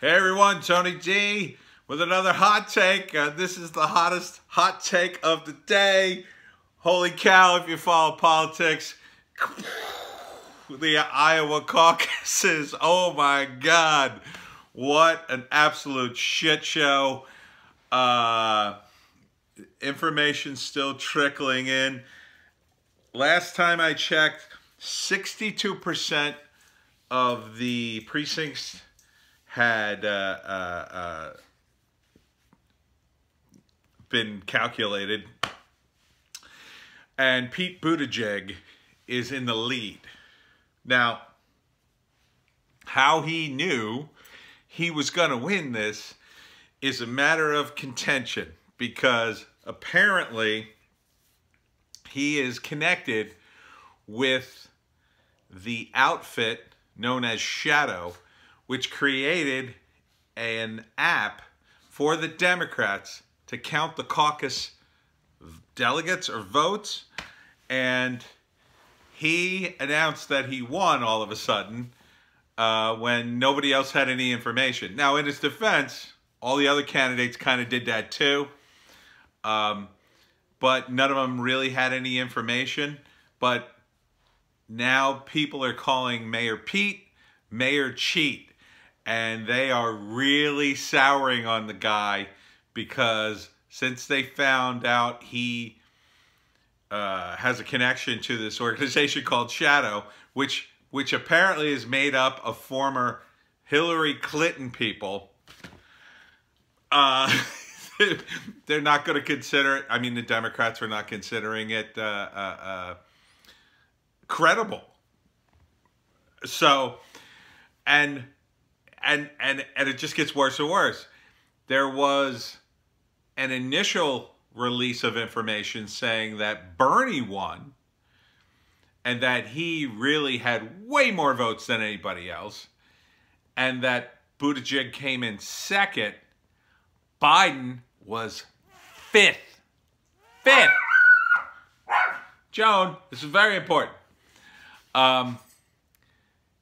Hey everyone, Tony D with another hot take. This is the hottest hot take of the day. Holy cow, if you follow politics, the Iowa caucuses, oh my God, what an absolute shit show. Information still trickling in. Last time I checked, 62% of the precincts had been calculated, and Pete Buttigieg is in the lead. Now, how he knew he was going to win this is a matter of contention, because apparently he is connected with the outfit known as Shadow, which created an app for the Democrats to count the caucus delegates or votes. And he announced that he won all of a sudden when nobody else had any information. Now, in his defense, all the other candidates kind of did that too. But none of them really had any information. But now people are calling Mayor Pete Mayor Cheat. And they are really souring on the guy because since they found out he has a connection to this organization called Shadow, which apparently is made up of former Hillary Clinton people, they're not going to consider it. I mean, the Democrats are not considering it credible. So, and it just gets worse and worse. There was an initial release of information saying that Bernie won and that he really had way more votes than anybody else, and that Buttigieg came in second. Biden was fifth. Joan, this is very important.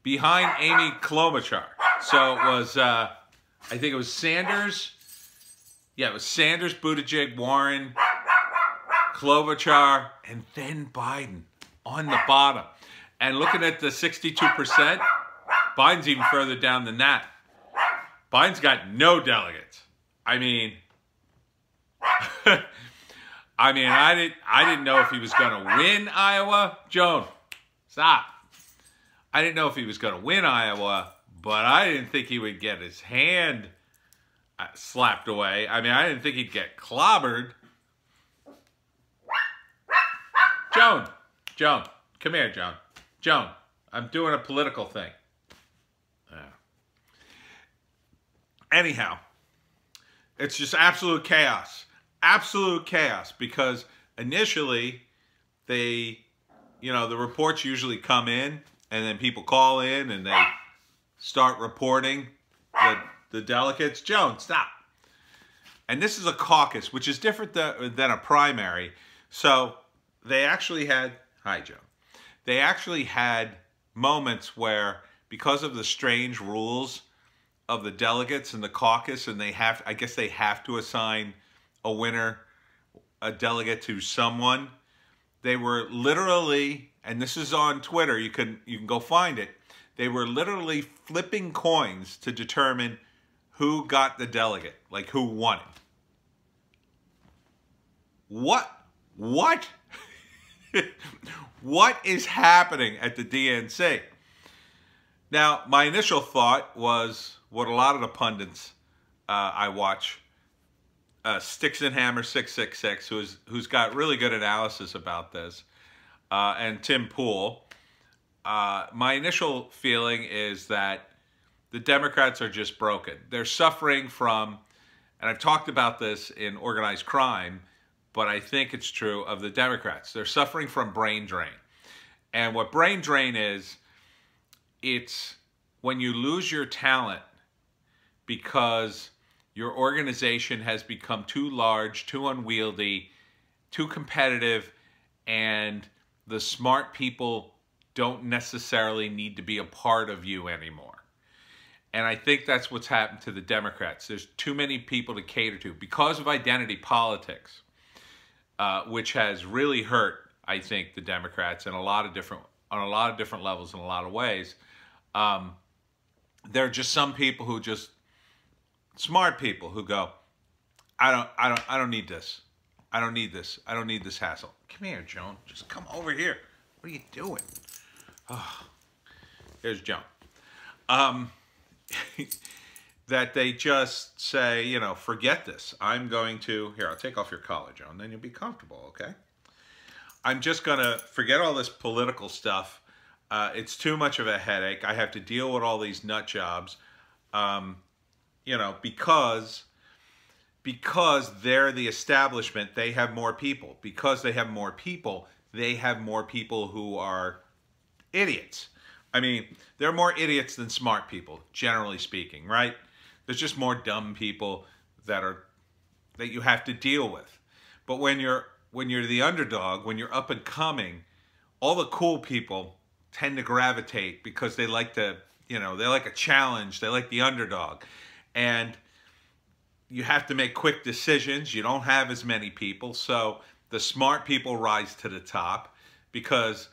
Behind Amy Klobuchar. So it was, I think it was Sanders. Yeah, it was Sanders, Buttigieg, Warren, Klobuchar, and then Biden on the bottom. And looking at the 62%, Biden's even further down than that. Biden's got no delegates. I mean, I didn't know if he was going to win Iowa. Joan, stop. I didn't know if he was going to win Iowa, but I didn't think he would get his hand slapped away. I mean, I didn't think he'd get clobbered. Joan, come here, Joan. Joan, I'm doing a political thing. Anyhow, it's just absolute chaos. Absolute chaos, because initially they, the reports usually come in, and then people call in and they start reporting the delegates. Joan, stop. And this is a caucus, which is different than a primary. So they actually had, hi Joan, they actually had moments where, because of the strange rules of the delegates in the caucus, and I guess they have to assign a winner, a delegate to someone, they were literally, and this is on Twitter, you can go find it, they were literally flipping coins to determine who got the delegate, like who won it. What? What is happening at the DNC? Now, my initial thought was what a lot of the pundits I watch, Sticks and Hammer 666, who's got really good analysis about this, and Tim Pool. My initial feeling is that the Democrats are just broken. They're suffering from, and I've talked about this in organized crime, but I think it's true of the Democrats. They're suffering from brain drain. And what brain drain is, it's when you lose your talent because your organization has become too large, too unwieldy, too competitive, and the smart people don't necessarily need to be a part of you anymore. And I think that's what's happened to the Democrats. There's too many people to cater to because of identity politics, which has really hurt, I think, the Democrats in on a lot of different levels in a lot of ways. There are just some people who just smart people who go, I don't need this. I don't need this. I don't need this hassle. Come here, Joan. Just come over here. What are you doing? Oh, here's Joan. That they just say, you know, forget this. I'm going to, here, I'll take off your collar, Joan, then you'll be comfortable, okay? I'm just going to forget all this political stuff. It's too much of a headache. I have to deal with all these nut jobs, you know, because they're the establishment, they have more people. Because they have more people who are idiots. I mean, there are more idiots than smart people, generally speaking, right? There's just more dumb people that you have to deal with. But when you're the underdog, when you're up and coming, all the cool people tend to gravitate because they like to, you know, they like a challenge, they like the underdog. And you have to make quick decisions. You don't have as many people, so the smart people rise to the top because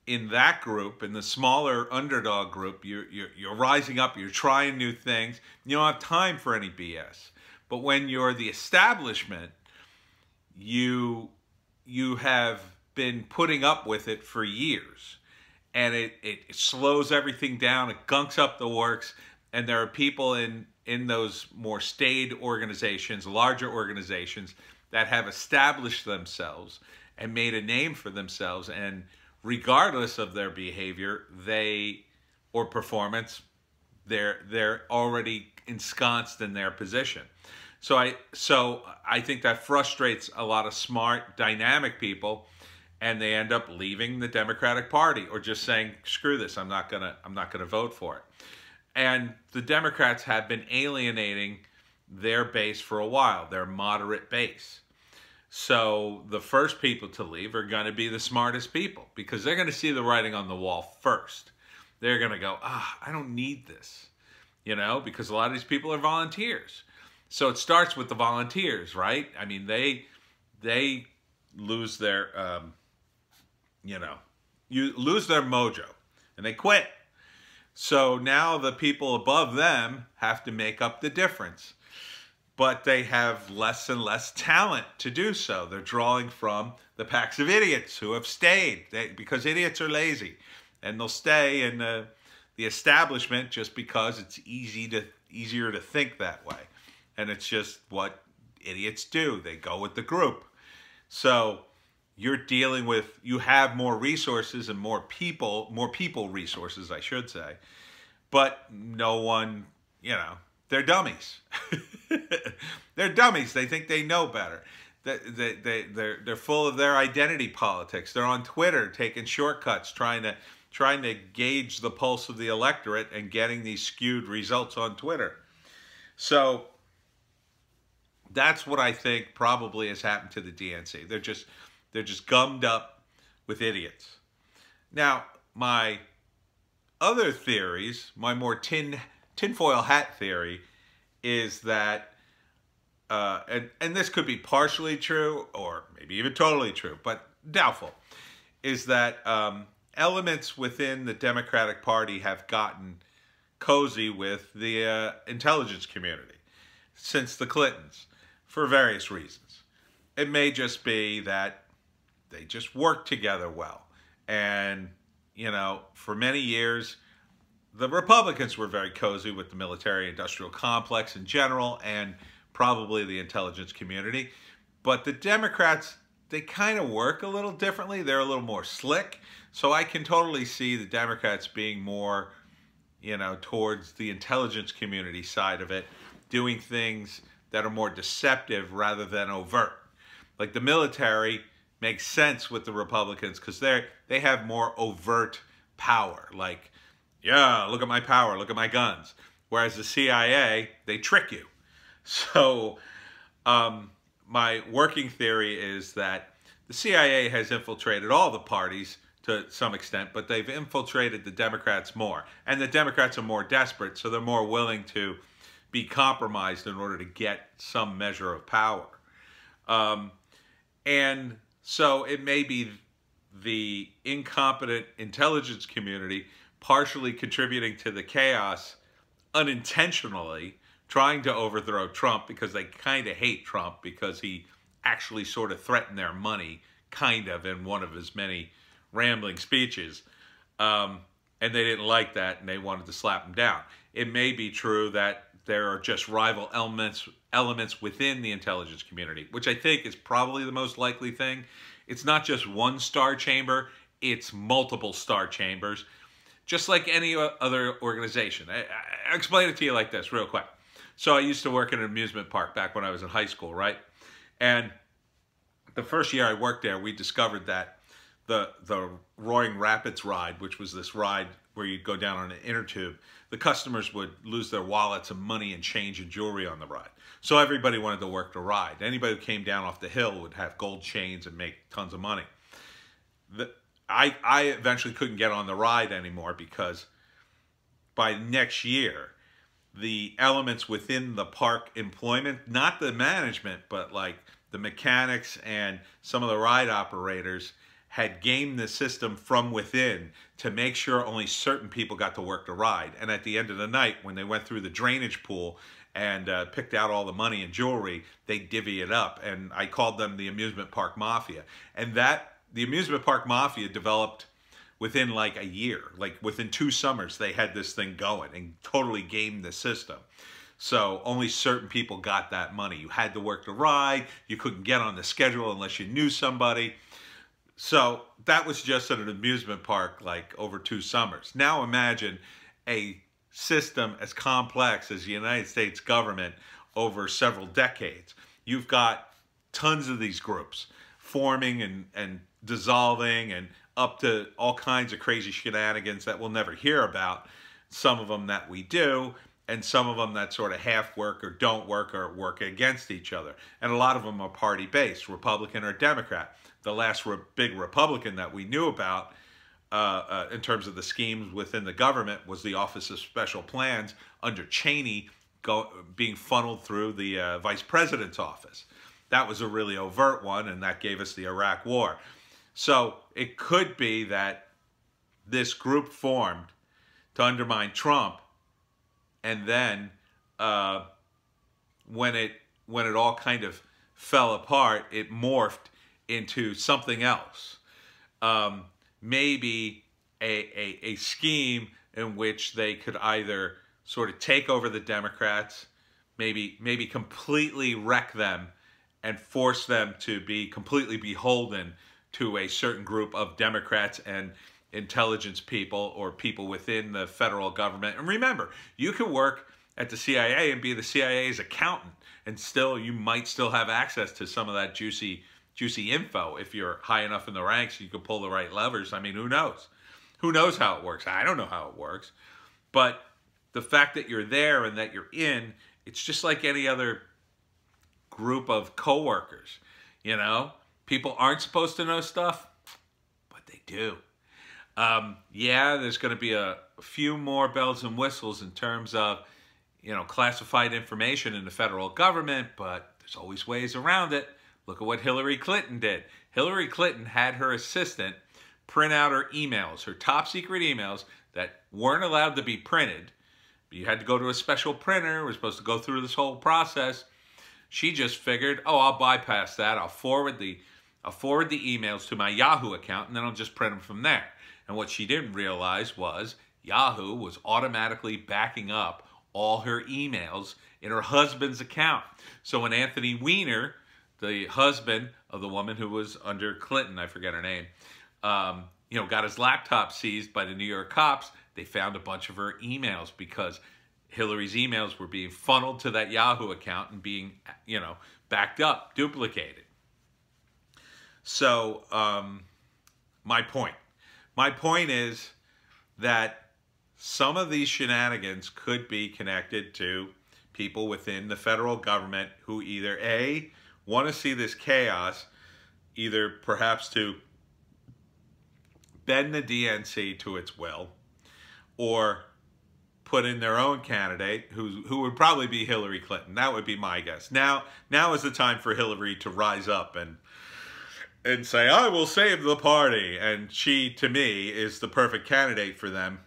in that group, in the smaller underdog group, you're rising up, you're trying new things. You don't have time for any BS. But when you're the establishment, you have been putting up with it for years. And it slows everything down, it gunks up the works, and there are people in those more staid organizations, larger organizations, that have established themselves and made a name for themselves, and regardless of their behavior, or performance, they're already ensconced in their position. So I think that frustrates a lot of smart, dynamic people, and they end up leaving the Democratic Party or just saying, "Screw this! I'm not gonna vote for it." And the Democrats have been alienating their base for a while, their moderate base. So the first people to leave are going to be the smartest people because they're going to see the writing on the wall first. They're going to go, I don't need this, you know, because a lot of these people are volunteers. So it starts with the volunteers, right? I mean, they lose their, you lose their mojo and they quit. So now the people above them have to make up the difference. But they have less and less talent to do so. They're drawing from the packs of idiots who have stayed because idiots are lazy. And they'll stay in the establishment just because it's easier to think that way. And it's just what idiots do. They go with the group. So you're dealing with, you have more resources and more people resources, I should say. But no one, you know, they're dummies. They're dummies. They think they know better. They're full of their identity politics. They're on Twitter taking shortcuts, trying to gauge the pulse of the electorate and getting these skewed results on Twitter. So that's what I think probably has happened to the DNC. They're just gummed up with idiots. Now, my other theories, my more tinfoil hat theory, is that, and this could be partially true or maybe even totally true, but doubtful, is that elements within the Democratic Party have gotten cozy with the intelligence community since the Clintons for various reasons. It may just be that they just work together well. And, you know, for many years, the Republicans were very cozy with the military-industrial complex in general and probably the intelligence community. But the Democrats, they kind of work a little differently. They're a little more slick. So I can totally see the Democrats being more, you know, towards the intelligence community side of it, doing things that are more deceptive rather than overt. Like the military makes sense with the Republicans because they have more overt power. Like, yeah, look at my power, look at my guns. Whereas the CIA, they trick you. So my working theory is that the CIA has infiltrated all the parties to some extent, but they've infiltrated the Democrats more. And the Democrats are more desperate, so they're more willing to be compromised in order to get some measure of power. And so it may be the incompetent intelligence community partially contributing to the chaos unintentionally, trying to overthrow Trump because they kind of hate Trump because he actually sort of threatened their money, kind of, in one of his many rambling speeches. And they didn't like that and they wanted to slap him down. It may be true that there are just rival elements within the intelligence community, which I think is probably the most likely thing. It's not just one star chamber, it's multiple star chambers, just like any other organization. I'll explain it to you like this real quick. So I used to work in an amusement park back when I was in high school, right? And the first year I worked there, we discovered that the Roaring Rapids ride, which was this ride where you'd go down on an inner tube, the customers would lose their wallets and money and change and jewelry on the ride. So everybody wanted to work the ride. Anybody who came down off the hill would have gold chains and make tons of money. I eventually couldn't get on the ride anymore because by next year, the elements within the park employment, not the management, but like the mechanics and some of the ride operators, had gamed the system from within to make sure only certain people got to work the ride. And at the end of the night, when they went through the drainage pool and picked out all the money and jewelry, they divvy it up. And I called them the Amusement Park Mafia. And the Amusement Park Mafia developed within like a year. Like within 2 summers, they had this thing going and totally gamed the system. So only certain people got that money. You had to work the ride. You couldn't get on the schedule unless you knew somebody. So that was just at an amusement park like over 2 summers. Now imagine a system as complex as the United States government over several decades. You've got tons of these groups forming and dissolving and up to all kinds of crazy shenanigans that we'll never hear about. Some of them that we do, and some of them that sort of half work or don't work or work against each other. And a lot of them are party-based, Republican or Democrat. The last big Republican that we knew about in terms of the schemes within the government was the Office of Special Plans under Cheney being funneled through the vice president's office. That was a really overt one, and that gave us the Iraq War. So it could be that this group formed to undermine Trump, and then when it all kind of fell apart, it morphed into something else. Maybe a scheme in which they could either sort of take over the Democrats, maybe completely wreck them and force them to be completely beholden to a certain group of Democrats and intelligence people or people within the federal government. And remember, you can work at the CIA and be the CIA's accountant, and still you might still have access to some of that juicy info if you're high enough in the ranks. You can pull the right levers. I mean, who knows? Who knows how it works? I don't know how it works. But the fact that you're there and that you're in, it's just like any other group of coworkers. You know, people aren't supposed to know stuff, but they do. Yeah, there's going to be a few more bells and whistles in terms of, you know, classified information in the federal government, but there's always ways around it. Look at what Hillary Clinton did. Hillary Clinton had her assistant print out her emails, her top secret emails that weren't allowed to be printed. You had to go to a special printer. We're supposed to go through this whole process. She just figured, oh, I'll bypass that. I'll forward the emails to my Yahoo account, and then I'll just print them from there. And what she didn't realize was Yahoo was automatically backing up all her emails in her husband's account. So when Anthony Weiner, the husband of the woman who was under Clinton, I forget her name, you know, got his laptop seized by the New York cops, they found a bunch of her emails because Hillary's emails were being funneled to that Yahoo account and being, you know, backed up, duplicated. So my point is that some of these shenanigans could be connected to people within the federal government who either A, want to see this chaos, either perhaps to bend the DNC to its will, or put in their own candidate who would probably be Hillary Clinton. That would be my guess. Now is the time for Hillary to rise up and say, I will save the party. And she, to me, is the perfect candidate for them,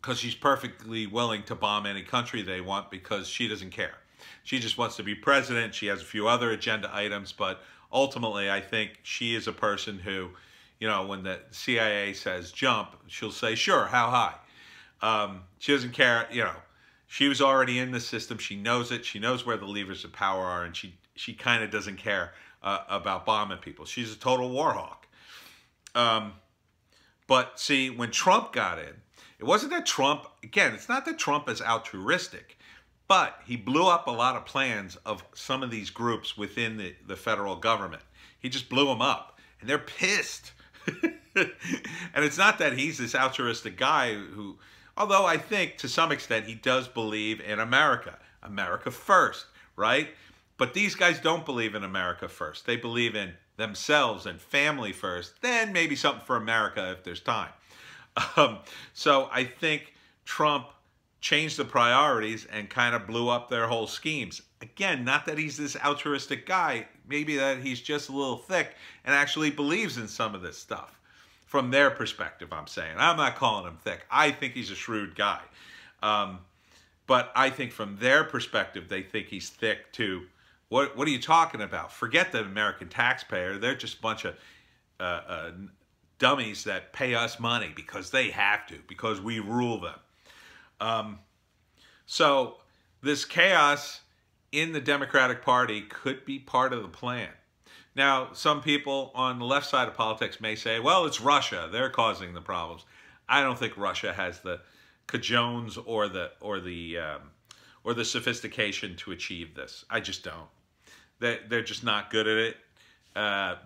because she's perfectly willing to bomb any country they want, because she doesn't care. She just wants to be president. She has a few other agenda items, but ultimately I think she is a person who, you know, when the CIA says jump, she'll say, sure, how high? She doesn't care, you know. She was already in the system. She knows it. She knows where the levers of power are, and she kind of doesn't care about bombing people. She's a total war hawk. But see, when Trump got in, it wasn't that Trump, again, it's not that Trump is altruistic, but he blew up a lot of plans of some of these groups within the federal government. He just blew them up, and they're pissed. And it's not that he's this altruistic guy who, although I think to some extent he does believe in America. America first, right? But these guys don't believe in America first. They believe in themselves and family first, then maybe something for America if there's time. So I think Trump changed the priorities and kind of blew up their whole schemes. Again, not that he's this altruistic guy, maybe that he's just a little thick and actually believes in some of this stuff. From their perspective, I'm saying. I'm not calling him thick. I think he's a shrewd guy. But I think from their perspective, they think he's thick too. What are you talking about? Forget the American taxpayer. They're just a bunch of dummies that pay us money because they have to, because we rule them. So this chaos in the Democratic Party could be part of the plan. Now, some people on the left side of politics may say, well, it's Russia. They're causing the problems. I don't think Russia has the cajones or the sophistication to achieve this. I just don't. They're just not good at it,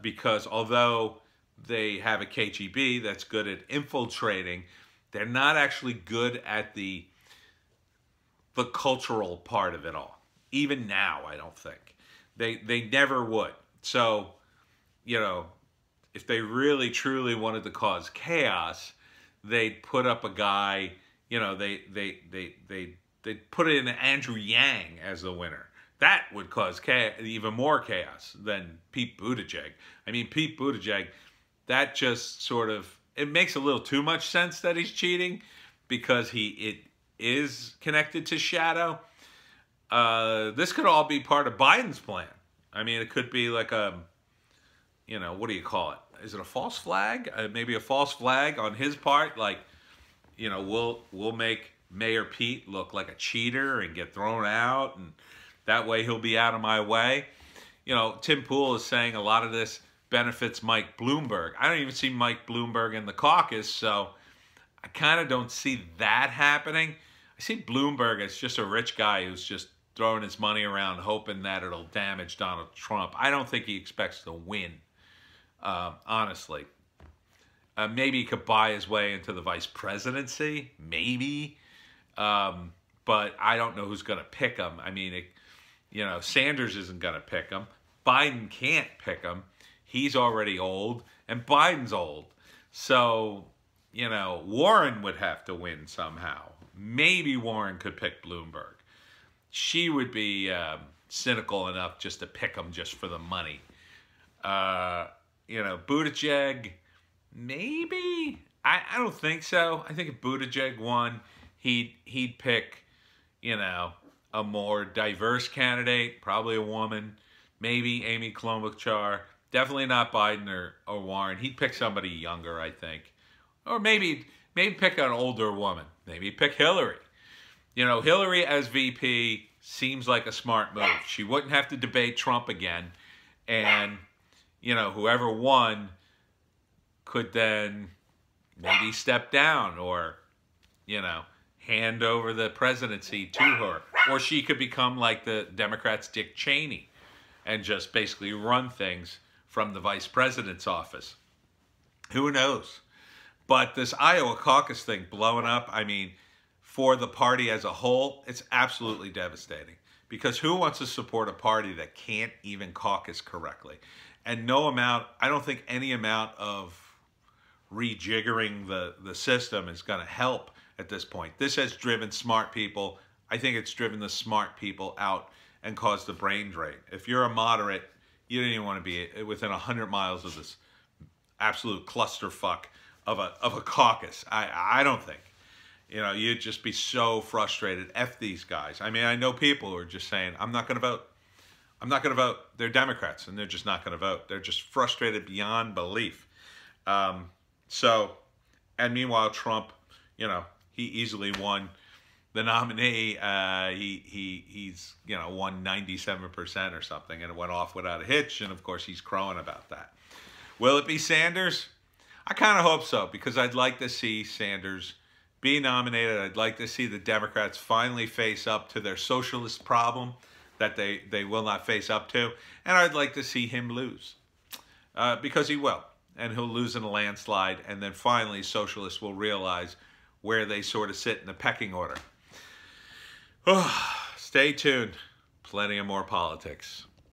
because although they have a KGB that's good at infiltrating, they're not actually good at the cultural part of it all. Even now, I don't think. They never would. So, you know, if they really truly wanted to cause chaos, they'd put up a guy, you know, they'd put in Andrew Yang as the winner. That would cause even more chaos than Pete Buttigieg. I mean, Pete Buttigieg, that just sort of, it makes a little too much sense that he's cheating, because it is connected to Shadow. This could all be part of Biden's plan. I mean, it could be like a, you know, what do you call it? Is it a false flag? Maybe a false flag on his part. Like, you know, we'll make Mayor Pete look like a cheater and get thrown out, and that way he'll be out of my way. You know, Tim Pool is saying a lot of this benefits Mike Bloomberg. I don't even see Mike Bloomberg in the caucus, so I kind of don't see that happening. I see Bloomberg as just a rich guy who's just throwing his money around hoping that it'll damage Donald Trump. I don't think he expects to win, honestly. Maybe he could buy his way into the vice presidency, maybe. But I don't know who's going to pick him. I mean, you know, Sanders isn't going to pick him. Biden can't pick him. He's already old, and Biden's old. So, you know, Warren would have to win somehow. Maybe Warren could pick Bloomberg. She would be cynical enough just to pick him just for the money. You know, Buttigieg, maybe? I don't think so. I think if Buttigieg won, he'd pick, you know, a more diverse candidate, probably a woman, maybe Amy Klobuchar. Definitely not Biden or Warren. He'd pick somebody younger, I think. Or maybe pick an older woman. Maybe pick Hillary. You know, Hillary as VP seems like a smart move. She wouldn't have to debate Trump again. And, you know, whoever won could then maybe step down or, you know, hand over the presidency to her. Or she could become like the Democrats' Dick Cheney and just basically run things from the vice president's office. Who knows? But this Iowa caucus thing blowing up, I mean, for the party as a whole, it's absolutely devastating. Because who wants to support a party that can't even caucus correctly? And no amount, I don't think any amount of rejiggering the system is going to help at this point. This has driven smart people. I think it's driven the smart people out and caused the brain drain. If you're a moderate, you don't even want to be within 100 miles of this absolute clusterfuck of a caucus. I don't think. You know, you'd just be so frustrated. F these guys. I mean, I know people who are just saying, I'm not going to vote. I'm not going to vote. They're Democrats, and they're just not going to vote. They're just frustrated beyond belief. And meanwhile, Trump, you know, he easily won the nominee. He's, you know, won 97% or something, and it went off without a hitch, and of course he's crowing about that. Will it be Sanders? I kind of hope so, because I'd like to see Sanders be nominated. I'd like to see the Democrats finally face up to their socialist problem that they will not face up to, and I'd like to see him lose, because he will, and he'll lose in a landslide, and then finally socialists will realize where they sort of sit in the pecking order. Stay tuned. Plenty of more politics.